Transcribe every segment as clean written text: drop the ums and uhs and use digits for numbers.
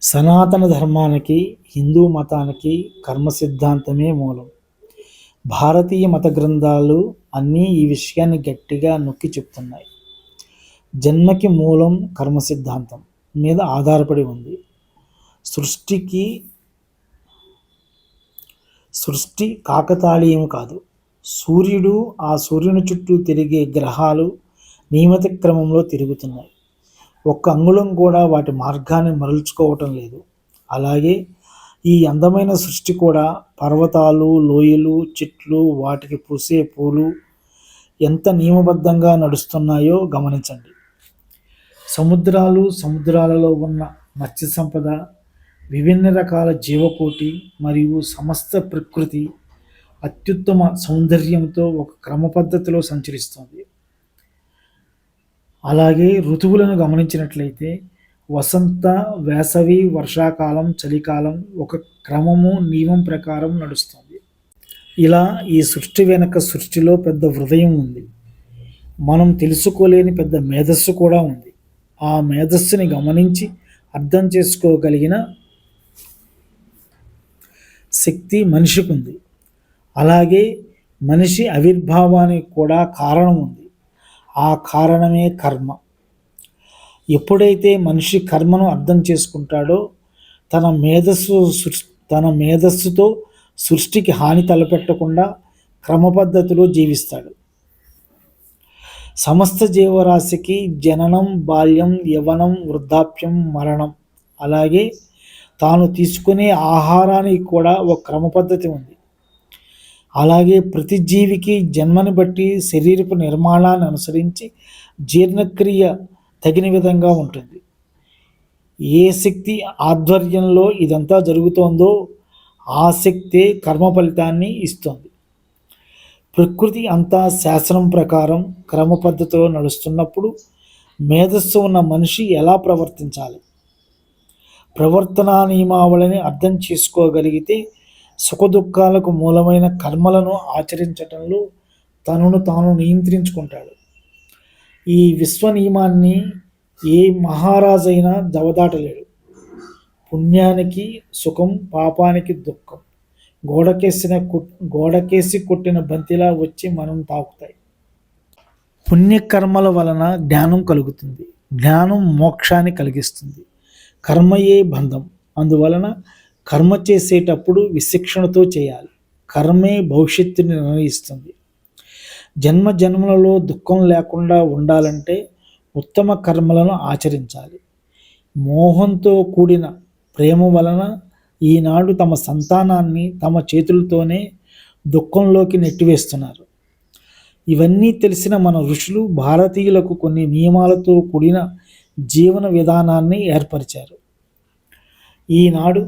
సనాతన ధర్మానికి, హిందూ మతానికి కర్మ సిద్ధాంతమే మూలం. భారతీయ మత గ్రంథాలు అన్నీ ఈ విషయాన్ని గట్టిగా నొక్కి చెప్తున్నాయి. జన్మకి మూలం కర్మ సిద్ధాంతం మీద ఆధారపడి ఉంది. సృష్టి కాకతాళీయం కాదు. సూర్యుడు, ఆ సూర్యుని చుట్టూ తిరిగే గ్రహాలు నియమిత క్రమంలో తిరుగుతున్నాయి. ఒక్క అంగుళం కూడా వాటి మార్గాన్ని మరల్చుకోవటం లేదు. అలాగే ఈ అందమైన సృష్టి కూడా పర్వతాలు, లోయలు, చెట్లు, వాటికి పూసే పూలు ఎంత నియమబద్ధంగా నడుస్తున్నాయో గమనించండి. సముద్రాలలో ఉన్న మత్స్య సంపద, విభిన్న రకాల జీవకోటి మరియు సమస్త ప్రకృతి అత్యుత్తమ సౌందర్యంతో ఒక క్రమ పద్ధతిలో సంచరిస్తుంది. అలాగే ఋతువులను గమనించినట్లయితే వసంత, వేసవి, వర్షాకాలం, చలికాలం ఒక క్రమము, నియమం ప్రకారం నడుస్తుంది. ఇలా ఈ సృష్టి వెనక సృష్టిలో పెద్ద హృదయం ఉంది. మనం తెలుసుకోలేని పెద్ద మేధస్సు కూడా ఉంది. ఆ మేధస్సుని గమనించి అర్థం చేసుకోగలిగిన శక్తి మనిషికి ఉంది. అలాగే మనిషి ఆవిర్భావానికి కూడా కారణం ఉంది. ఆ కారణమే కర్మ. ఎప్పుడైతే మనిషి కర్మను అర్థం చేసుకుంటాడో తన మేధస్సుతో సృష్టికి హాని తలపెట్టకుండా క్రమపద్ధతిలో జీవిస్తాడు. సమస్త జీవరాశికి జననం, బాల్యం, యవ్వనం, వృద్ధాప్యం, మరణం, అలాగే తాను తీసుకునే ఆహారానికి కూడా ఒక క్రమ పద్ధతి ఉంది. అలాగే ప్రతి జీవికి జన్మని బట్టి శరీరపు నిర్మాణాన్ని అనుసరించి జీర్ణక్రియ తగిన విధంగా ఉంటుంది. ఏ శక్తి ఆధ్వర్యంలో ఇదంతా జరుగుతోందో ఆ శక్తే కర్మ ఫలితాన్ని ఇస్తుంది. ప్రకృతి అంతా శాసనం ప్రకారం క్రమ పద్ధతిలో నడుస్తున్నప్పుడు మేధస్సు ఉన్న మనిషి ఎలా ప్రవర్తించాలి? ప్రవర్తనా నియమావళిని అర్థం చేసుకోగలిగితే సుఖదుఖాలకు మూలమైన కర్మలను ఆచరించటంలో తనను తాను నియంత్రించుకుంటాడు. ఈ విశ్వ నియమాన్ని ఏ మహారాజైనా జవదాటలేడు. పుణ్యానికి సుఖం, పాపానికి దుఃఖం గోడకేసి కొట్టిన బంతిలా వచ్చి మనం తాకుతాయి. పుణ్యకర్మల వలన జ్ఞానం కలుగుతుంది. జ్ఞానం మోక్షాన్ని కలిగిస్తుంది. కర్మయే బంధం. అందువలన కర్మ చేసేటప్పుడు విశిక్షణతో చేయాలి. కర్మే భవిష్యత్తుని నిర్ణయిస్తుంది. జన్మలలో దుఃఖం లేకుండా ఉండాలంటే ఉత్తమ కర్మలను ఆచరించాలి. మోహంతో కూడిన ప్రేమ వలన ఈనాడు తమ సంతానాన్ని తమ చేతులతోనే దుఃఖంలోకి నెట్టివేస్తున్నారు. ఇవన్నీ తెలిసిన మన ఋషులు భారతీయులకు కొన్ని నియమాలతో కూడిన జీవన విధానాన్ని ఏర్పరిచారు. ఈనాడు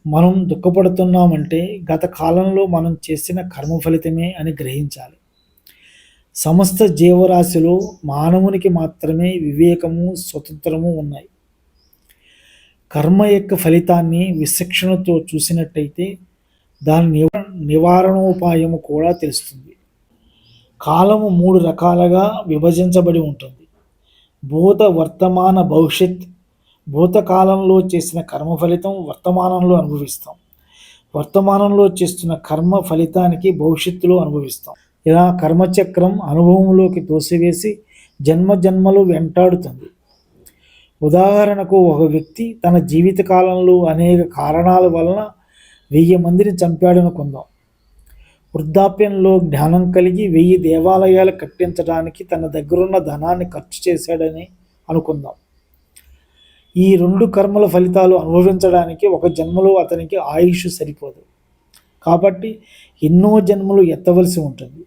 మనం దుఃఖపడుతున్నామంటే గత కాలంలో మనం చేసిన కర్మ ఫలితమే అని గ్రహించాలి. సమస్త జీవరాశిలో మానవునికి మాత్రమే వివేకము, స్వతంత్రము ఉన్నాయి. కర్మ యొక్క ఫలితాన్ని విచక్షణతో చూసినట్టయితే దాని నివారణోపాయము కూడా తెలుస్తుంది. కాలము 3 రకాలుగా విభజించబడి ఉంటుంది. భూత, వర్తమాన, భవిష్యత్. భూతకాలంలో చేసిన కర్మ ఫలితం వర్తమానంలో అనుభవిస్తాం. వర్తమానంలో చేస్తున్న కర్మ ఫలితానికి భవిష్యత్తులో అనుభవిస్తాం. ఇలా కర్మచక్రం అనుభవంలోకి తోసివేసి జన్మలు వెంటాడుతుంది. ఉదాహరణకు ఒక వ్యక్తి తన జీవితకాలంలో అనేక కారణాల వలన 1000 మందిని చంపాడనుకుందాం. వృద్ధాప్యంలో జ్ఞానం కలిగి 1000 దేవాలయాలు కట్టించడానికి తన దగ్గరున్న ధనాన్ని ఖర్చు చేశాడని అనుకుందాం. ఈ 2 కర్మల ఫలితాలు అనుభవించడానికి ఒక జన్మలో అతనికి ఆయుష్ సరిపోదు. కాబట్టి ఎన్నో జన్మలు ఎత్తవలసి ఉంటుంది.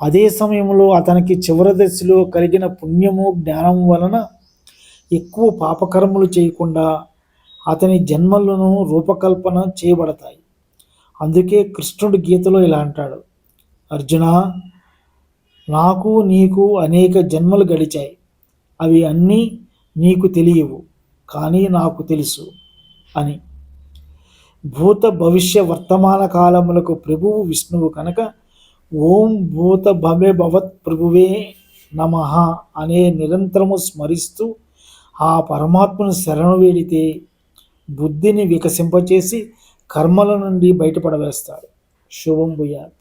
అదే సమయంలో అతనికి చివరి దశలో కలిగిన పుణ్యము, జ్ఞానం వలన ఎక్కువ పాపకర్మలు చేయకుండా అతని జన్మలను రూపకల్పన చేయబడతాయి. అందుకే కృష్ణుడు గీతలో ఇలా అంటాడు, అర్జున, నాకు నీకు అనేక జన్మలు గడిచాయి. అవి అన్నీ నీకు తెలియవు, కానీ నాకు తెలుసు అని. భూత, భవిష్య, వర్తమాన కాలములకు ప్రభువు విష్ణువు కనుక ఓం భూత భవే భవత్ ప్రభువే నమః అనే నిరంతరము స్మరిస్తూ ఆ పరమాత్మను శరణు వేడితే బుద్ధిని వికసింపచేసి కర్మల నుండి బయటపడవేస్తాడు. శుభం భూయాత్.